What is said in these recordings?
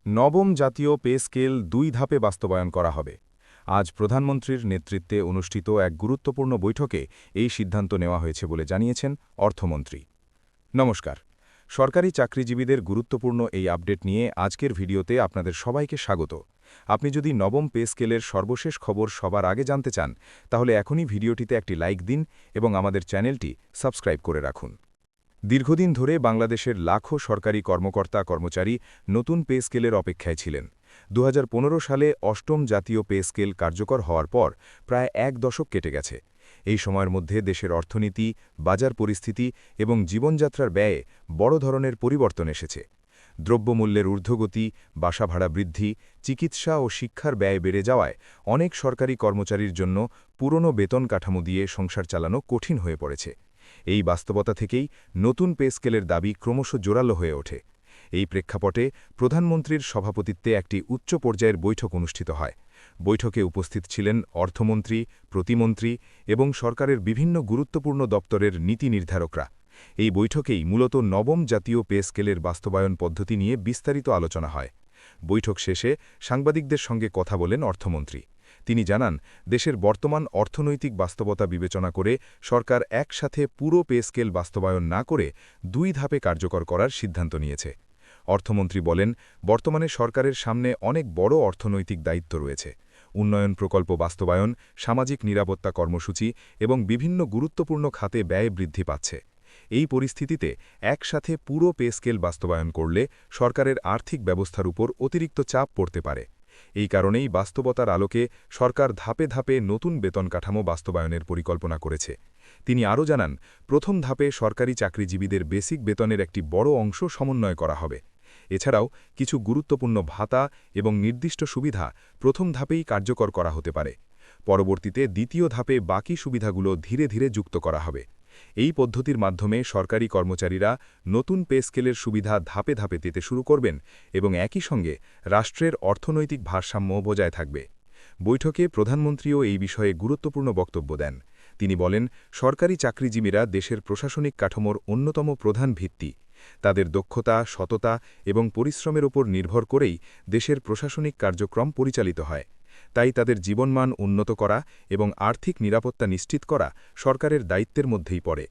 নবম জাতীয় pay scale ২ ধাপে বাস্তবায়ন করা হবে। আজ প্রধানমন্ত্রীর নেতৃত্বে অনুষ্ঠিত এক গুরুত্বপূর্ণ বৈঠকে এই সিদ্ধান্ত নেওয়া হয়েছে বলে জানিয়েছেন অর্থমন্ত্রী। নমস্কার। সরকারি চাকরিজীবীদের গুরুত্বপূর্ণ এই আপডেট নিয়ে আজকের ভিডিওতে আপনাদের সবাইকে স্বাগত। আপনি যদি নবম পে স্কেলের সর্বশেষ খবর সবার আগে জানতে চান, তাহলে এখনই ভিডিওটিতে একটি লাইক দিন এবং আমাদের চ্যানেলটি সাবস্ক্রাইব করে রাখুন। দীর্ঘদিন ধরে বাংলাদেশের লাখো সরকারি কর্মকর্তা-কর্মচারী নতুন পে স্কেলের অপেক্ষায় ছিলেন। ২০১৫ সালে অষ্টম জাতীয় পে স্কেল কার্যকর হওয়ার পর প্রায় এক দশক কেটে গেছে। এই সময়ের মধ্যে দেশের অর্থনীতি, বাজার পরিস্থিতি এবং জীবনযাত্রার ব্যয়ে বড় ধরনের পরিবর্তন এসেছে। দ্রব্যমূল্যের ঊর্ধ্বগতি, বাসা ভাড়া বৃদ্ধি, চিকিৎসা ও শিক্ষার ব্যয় বেড়ে যাওয়ায় অনেক সরকারি কর্মচারীর জন্য পুরনো বেতন কাঠামো দিয়ে সংসার চালানো কঠিন হয়ে পড়েছে। এই বাস্তবতা থেকেই নতুন পে স্কেলের দাবি ক্রমশ জোরালো হয়ে ওঠে। এই প্রেক্ষাপটে প্রধানমন্ত্রীর সভাপতিত্বে একটি উচ্চ পর্যায়ের বৈঠক অনুষ্ঠিত হয়। বৈঠকে উপস্থিত ছিলেন অর্থমন্ত্রী, প্রতিমন্ত্রী এবং সরকারের বিভিন্ন গুরুত্বপূর্ণ দপ্তরের নীতি নির্ধারকরা। এই বৈঠকেই মূলত নবম জাতীয় পে স্কেলের বাস্তবায়ন পদ্ধতি নিয়ে বিস্তারিত আলোচনা হয়। বৈঠক শেষে সাংবাদিকদের সঙ্গে কথা বলেন অর্থমন্ত্রী। তিনি জানান, দেশের বর্তমান অর্থনৈতিক বাস্তবতা বিবেচনা করে সরকার একসাথে পুরো পে স্কেল বাস্তবায়ন না করে ২ ধাপে কার্যকর করার সিদ্ধান্ত নিয়েছে। অর্থমন্ত্রী বলেন, বর্তমানে সরকারের সামনে অনেক বড় অর্থনৈতিক দায়িত্ব রয়েছে। উন্নয়ন প্রকল্প বাস্তবায়ন, সামাজিক নিরাপত্তা কর্মসূচি এবং বিভিন্ন গুরুত্বপূর্ণ খাতে ব্যয় বৃদ্ধি পাচ্ছে। এই পরিস্থিতিতে একসাথে পুরো পে স্কেল বাস্তবায়ন করলে সরকারের আর্থিক ব্যবস্থার উপর অতিরিক্ত চাপ পড়তে পারে। এই কারণেই বাস্তবতার আলোকে সরকার ধাপে ধাপে নতুন বেতন কাঠামো বাস্তবায়নের পরিকল্পনা করেছে। তিনি আরও জানান, প্রথম ধাপে সরকারি চাকরিজীবীদের বেসিক বেতনের একটি বড় অংশ সমন্বয় করা হবে। এছাড়াও কিছু গুরুত্বপূর্ণ ভাতা এবং নির্দিষ্ট সুবিধা প্রথম ধাপেই কার্যকর করা হতে পারে। পরবর্তীতে দ্বিতীয় ধাপে বাকি সুবিধাগুলো ধীরে ধীরে যুক্ত করা হবে। এই পদ্ধতির মাধ্যমে সরকারি কর্মচারীরা নতুন পে স্কেলের সুবিধা ধাপে ধাপে পেতে শুরু করবেন এবং একই সঙ্গে রাষ্ট্রের অর্থনৈতিক ভারসাম্য বজায় থাকবে। বৈঠকে প্রধানমন্ত্রীও এই বিষয়ে গুরুত্বপূর্ণ বক্তব্য দেন। তিনি বলেন, সরকারি চাকরিজীবীরা দেশের প্রশাসনিক কাঠামোর অন্যতম প্রধান ভিত্তি। তাদের দক্ষতা, সততা এবং পরিশ্রমের ওপর নির্ভর করেই দেশের প্রশাসনিক কার্যক্রম পরিচালিত হয়। তাই তাদের জীবনমান উন্নত করা এবং আর্থিক নিরাপত্তা নিশ্চিত করা সরকারের দায়িত্বের মধ্যেই পড়ে।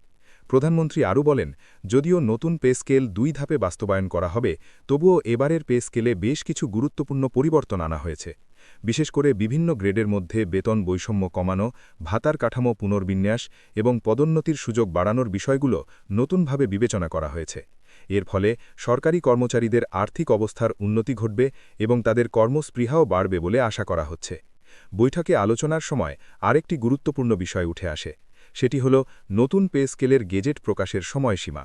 প্রধানমন্ত্রী আরও বলেন, যদিও নতুন পে স্কেল ২ ধাপে বাস্তবায়ন করা হবে, তবুও এবারের পে স্কেলে বেশ কিছু গুরুত্বপূর্ণ পরিবর্তন আনা হয়েছে। বিশেষ করে বিভিন্ন গ্রেডের মধ্যে বেতন বৈষম্য কমানো, ভাতার কাঠামো পুনর্বিন্যাস এবং পদোন্নতির সুযোগ বাড়ানোর বিষয়গুলো নতুনভাবে বিবেচনা করা হয়েছে। এর ফলে সরকারি কর্মচারীদের আর্থিক অবস্থার উন্নতি ঘটবে এবং তাদের কর্মস্পৃহাও বাড়বে বলে আশা করা হচ্ছে। বৈঠকে আলোচনার সময় আরেকটি গুরুত্বপূর্ণ বিষয় উঠে আসে। সেটি হল নতুন পে স্কেলের গেজেট প্রকাশের সময়সীমা।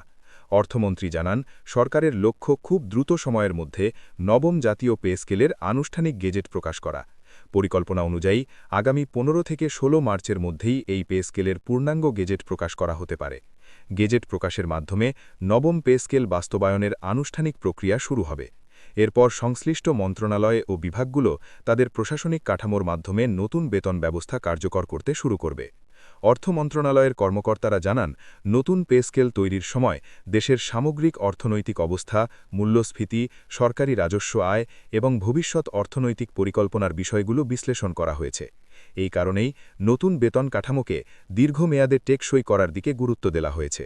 অর্থমন্ত্রী জানান, সরকারের লক্ষ্য খুব দ্রুত সময়ের মধ্যে নবম জাতীয় পে স্কেলের আনুষ্ঠানিক গেজেট প্রকাশ করা। পরিকল্পনা অনুযায়ী আগামী ১৫ থেকে ১৬ মার্চের মধ্যেই এই পে স্কেলের পূর্ণাঙ্গ গেজেট প্রকাশ করা হতে পারে। গেজেট প্রকাশের মাধ্যমে নবম পে স্কেল বাস্তবায়নের আনুষ্ঠানিক প্রক্রিয়া শুরু হবে। এরপর সংশ্লিষ্ট মন্ত্রণালয় ও বিভাগগুলো তাদের প্রশাসনিক কাঠামোর মাধ্যমে নতুন বেতন ব্যবস্থা কার্যকর করতে শুরু করবে। অর্থ মন্ত্রণালয়ের কর্মকর্তারা জানান, নতুন পে স্কেল তৈরির সময় দেশের সামগ্রিক অর্থনৈতিক অবস্থা, মূল্যস্ফীতি, সরকারি রাজস্ব আয় এবং ভবিষ্যৎ অর্থনৈতিক পরিকল্পনার বিষয়গুলো বিশ্লেষণ করা হয়েছে। এই কারণেই নতুন বেতন কাঠামোকে দীর্ঘমেয়াদে টেকসই করার দিকে গুরুত্ব দেওয়া হয়েছে।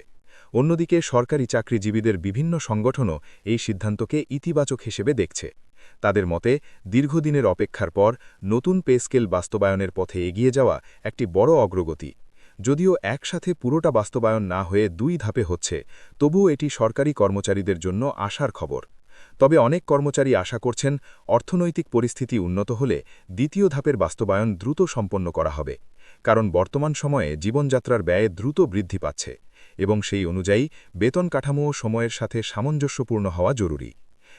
অন্যদিকে সরকারি চাকরিজীবীদের বিভিন্ন সংগঠনও এই সিদ্ধান্তকে ইতিবাচক হিসেবে দেখছে। তাদের মতে, দীর্ঘদিনের অপেক্ষার পর নতুন পে স্কেল বাস্তবায়নের পথে এগিয়ে যাওয়া একটি বড় অগ্রগতি। যদিও একসাথে পুরোটা বাস্তবায়ন না হয়ে ২ ধাপে হচ্ছে, তবুও এটি সরকারি কর্মচারীদের জন্য আশার খবর। তবে অনেক কর্মচারী আশা করছেন, অর্থনৈতিক পরিস্থিতি উন্নত হলে দ্বিতীয় ধাপের বাস্তবায়ন দ্রুত সম্পন্ন করা হবে। কারণ বর্তমান সময়ে জীবনযাত্রার ব্যয় দ্রুত বৃদ্ধি পাচ্ছে এবং সেই অনুযায়ী বেতন কাঠামো সময়ের সাথে সামঞ্জস্যপূর্ণ হওয়া জরুরি।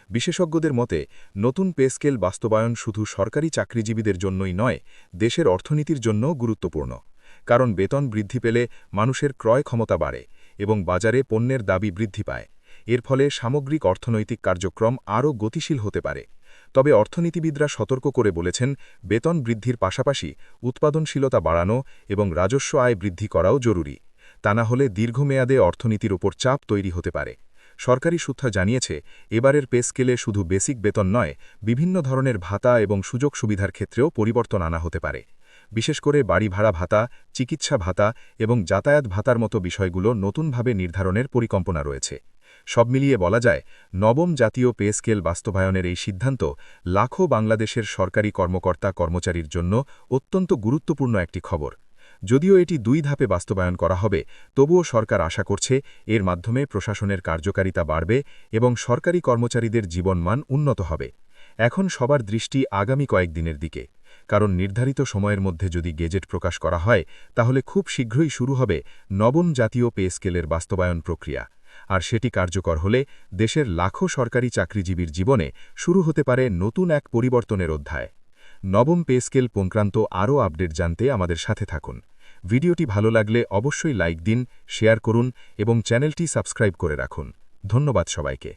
বিশেষজ্ঞদের মতে, নতুন পে স্কেল বাস্তবায়ন শুধু সরকারি চাকরিজীবীদের জন্যই নয়, দেশের অর্থনীতির জন্যও গুরুত্বপূর্ণ। কারণ বেতন বৃদ্ধি পেলে মানুষের ক্রয় ক্ষমতা বাড়ে এবং বাজারে পণ্যের দাবি বৃদ্ধি পায়। এর ফলে সামগ্রিক অর্থনৈতিক কার্যক্রম আরও গতিশীল হতে পারে। তবে অর্থনীতিবিদরা সতর্ক করে বলেছেন, বেতন বৃদ্ধির পাশাপাশি উৎপাদনশীলতা বাড়ানো এবং রাজস্ব আয় বৃদ্ধি করাও জরুরি। তা না হলে দীর্ঘমেয়াদে অর্থনীতির ওপর চাপ তৈরি হতে পারে। সরকারি সূত্র জানিয়েছে এবারের পে স্কেলে শুধু বেসিক বেতন নয়, বিভিন্ন ধরনের ভাতা এবং সুযোগ সুবিধার ক্ষেত্রেও পরিবর্তন আনা হতে পারে। বিশেষ করে বাড়ি ভাড়া ভাতা, চিকিৎসা ভাতা এবং যাতায়াত ভাতার মতো বিষয়গুলো নতুনভাবে নির্ধারণের পরিকল্পনা রয়েছে। সব মিলিয়ে বলা যায়, নবম জাতীয় পে স্কেল বাস্তবায়নের এই সিদ্ধান্ত লাখো বাংলাদেশের সরকারি কর্মকর্তা কর্মচারীর জন্য অত্যন্ত গুরুত্বপূর্ণ একটি খবর। যদিও এটি 2 ধাপে বাস্তবায়ন করা হবে, তবুও সরকার আশা করছে এর মাধ্যমে প্রশাসনের কার্যকারিতা বাড়বে এবং সরকারি কর্মচারীদের জীবনমান উন্নত হবে। এখন সবার দৃষ্টি আগামী কয়েকদিনের দিকে, কারণ নির্ধারিত সময়ের মধ্যে যদি গেজেট প্রকাশ করা হয় তাহলে খুব শীঘ্রই শুরু হবে নবম জাতীয় পে স্কেলের বাস্তবায়ন প্রক্রিয়া। আর সেটি কার্যকর হলে দেশের লাখো সরকারি চাকরিজীবীর জীবনে শুরু হতে পারে নতুন এক পরিবর্তনের অধ্যায়। নবম পে স্কেল সংক্রান্ত আরও আপডেট জানতে আমাদের সাথে থাকুন। ভিডিওটি ভালো লাগলে অবশ্যই লাইক দিন, শেয়ার করুন এবং চ্যানেলটি সাবস্ক্রাইব করে রাখুন। ধন্যবাদ সবাইকে।